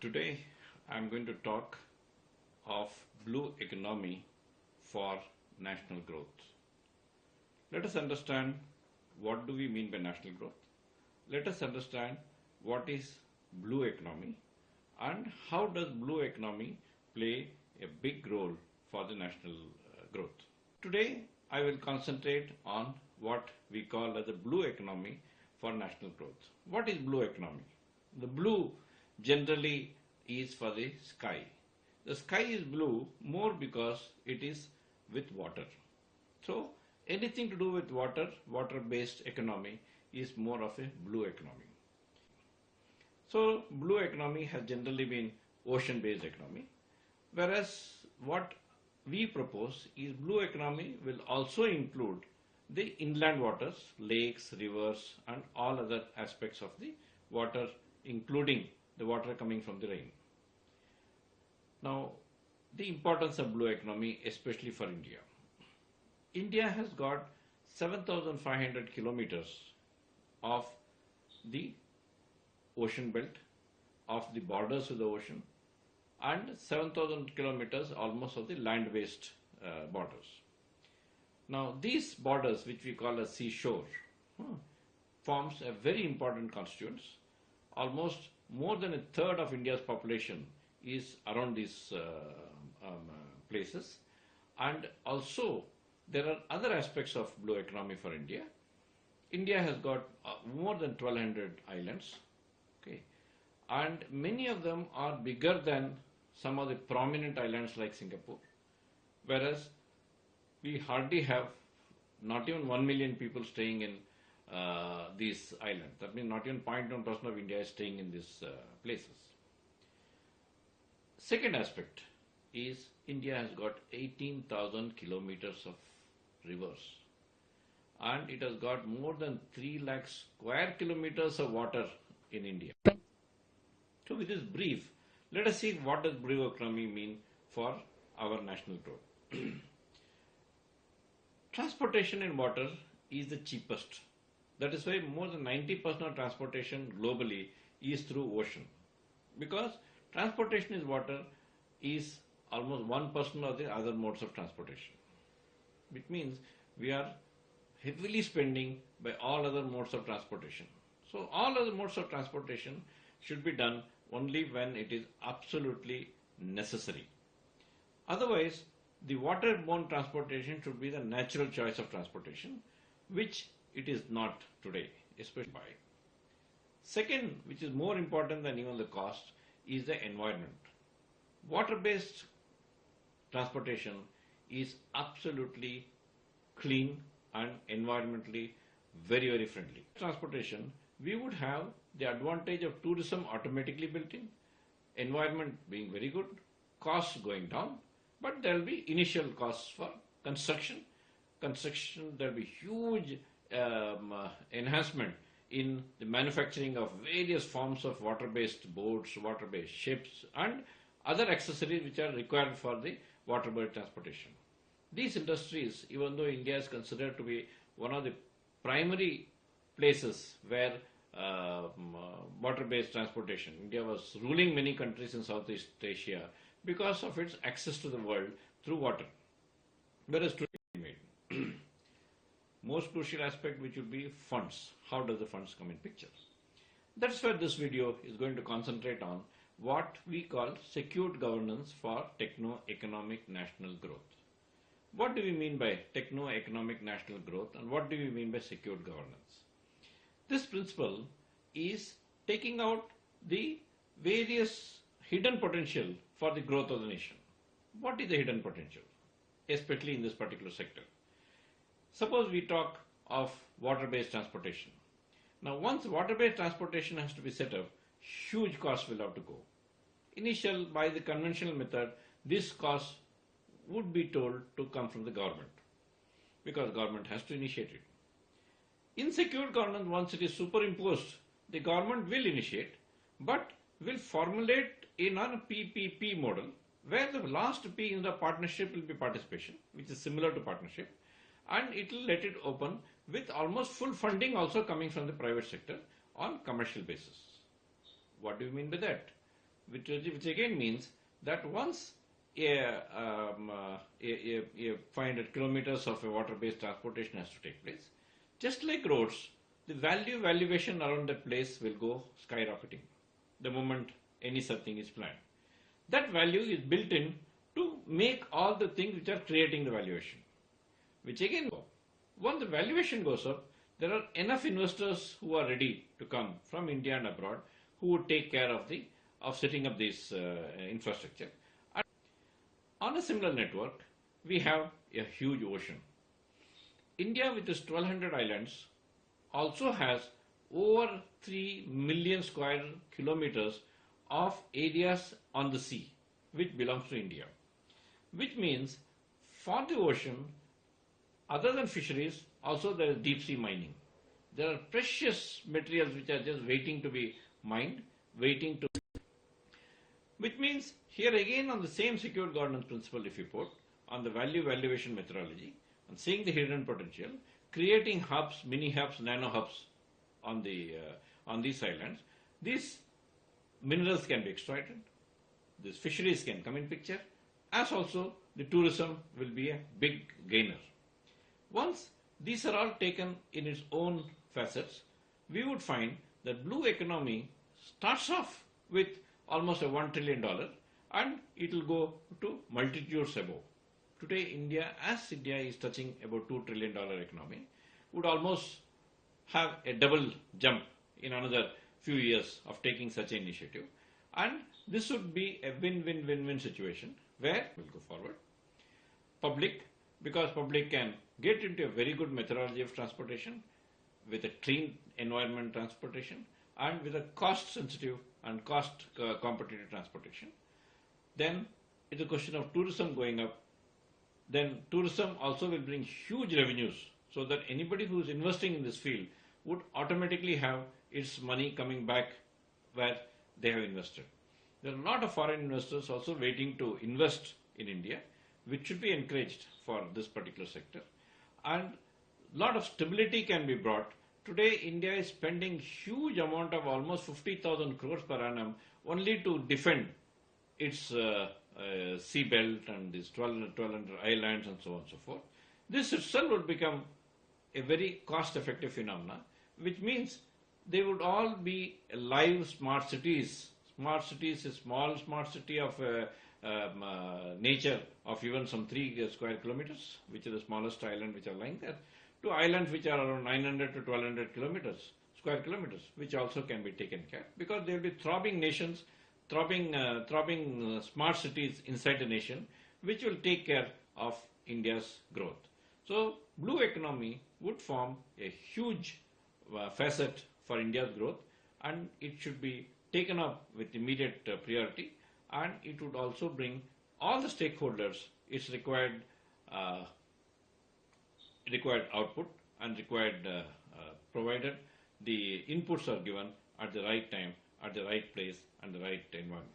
Today I am going to talk of blue economy for national growth. Let us understand what do we mean by national growth. Let us understand what is blue economy and how does blue economy play a big role for the national growth. Today I will concentrate on what we call as the blue economy for national growth. What is blue economy? The blue generally is for the sky. The sky is blue more because it is with water. So anything to do with water, water-based economy is more of a blue economy. So blue economy has generally been ocean-based economy, whereas what we propose is blue economy will also include the inland waters, lakes, rivers and all other aspects of the water, including the water coming from the rain. Now, the importance of blue economy, especially for India. India has got 7,500 kilometers of the ocean belt, of the borders with the ocean, and 7,000 kilometers almost of the land-based borders. Now, these borders, which we call as seashore, forms a very important constituents. Almost more than a third of India's population is around these places, and also there are other aspects of blue economy for India. India has got more than 1,200 islands, okay, and many of them are bigger than some of the prominent islands like Singapore, whereas we hardly have not even 1 million people staying in these islands. That means not even 0.1% of India is staying in these places. Second aspect is India has got 18,000 kilometers of rivers and it has got more than 3 lakh square kilometers of water in India. So with this brief, let us see what does blue economy mean for our national growth. Transportation in water is the cheapest. That is why more than 90% of transportation globally is through ocean. Because transportation in water is almost 1% of the other modes of transportation. Which means we are heavily spending by all other modes of transportation. So all other modes of transportation should be done only when it is absolutely necessary. Otherwise, the waterborne transportation should be the natural choice of transportation, which it is not today, especially by. Second, which is more important than even the cost, is the environment. Water-based transportation is absolutely clean and environmentally very, very friendly. Transportation, we would have the advantage of tourism automatically built in, environment being very good, costs going down, but there will be initial costs for construction. There will be huge enhancement in the manufacturing of various forms of water-based boats, water-based ships and other accessories which are required for the water-based transportation. These industries, even though India is considered to be one of the primary places where water-based transportation, India was ruling many countries in Southeast Asia because of its access to the world through water. Whereas today, most crucial aspect which will be funds. How does the funds come in picture? That's where this video is going to concentrate on what we call secured governance for techno-economic national growth. What do we mean by techno-economic national growth and what do we mean by secured governance? This principle is taking out the various hidden potential for the growth of the nation. What is the hidden potential, especially in this particular sector? Suppose we talk of water-based transportation. Now, once water-based transportation has to be set up, huge costs will have to go. Initial, by the conventional method, this cost would be told to come from the government because government has to initiate it. In secured governance, once it is superimposed, the government will initiate, but will formulate in a PPP model where the last P in the partnership will be participation, which is similar to partnership, and it will let it open with almost full funding also coming from the private sector on commercial basis. What do you mean by that? which again means that once a 500 kilometers of a water-based transportation has to take place, just like roads, the valuation around that place will go skyrocketing the moment any such thing is planned. That value is built in to make all the things which are creating the valuation, which again, once the valuation goes up, there are enough investors who are ready to come from India and abroad who would take care of setting up this infrastructure. And on a similar network, we have a huge ocean. India, with its 1200 islands, also has over 3 million square kilometers of areas on the sea, which belongs to India. Which means for the ocean, other than fisheries, also there is deep sea mining. There are precious materials which are just waiting to be mined, which means here again on the same secured governance principle, if you put on the valuation methodology and seeing the hidden potential, creating hubs, mini hubs, nano hubs on these islands, these minerals can be exploited, these fisheries can come in picture, as also the tourism will be a big gainer. Once these are all taken in its own facets, we would find that blue economy starts off with almost a $1 trillion and it will go to multitudes above. Today, India is touching about $2 trillion economy, would almost have a double jump in another few years of taking such an initiative. And this would be a win-win-win-win situation where we'll go forward. Public, because public can get into a very good methodology of transportation with a clean environment transportation and with a cost sensitive and cost competitive transportation. Then it's a question of tourism going up. Then tourism also will bring huge revenues so that anybody who is investing in this field would automatically have its money coming back where they have invested. There are a lot of foreign investors also waiting to invest in India, which should be encouraged for this particular sector. And a lot of stability can be brought. Today, India is spending huge amount of almost 50,000 crores per annum only to defend its sea belt and these 1200 islands and so on and so forth. This itself would become a very cost-effective phenomena, which means they would all be live smart cities. Smart cities is small smart city of nature of even some 3 square kilometers, which is the smallest island which are lying there, to islands which are around 900 to 1200 square kilometers, which also can be taken care because they will be throbbing nations, throbbing smart cities inside the nation, which will take care of India's growth. So, blue economy would form a huge facet for India's growth, and it should be taken up with immediate priority, and it would also bring all the stakeholders its required output and required provided the inputs are given at the right time, at the right place and the right environment.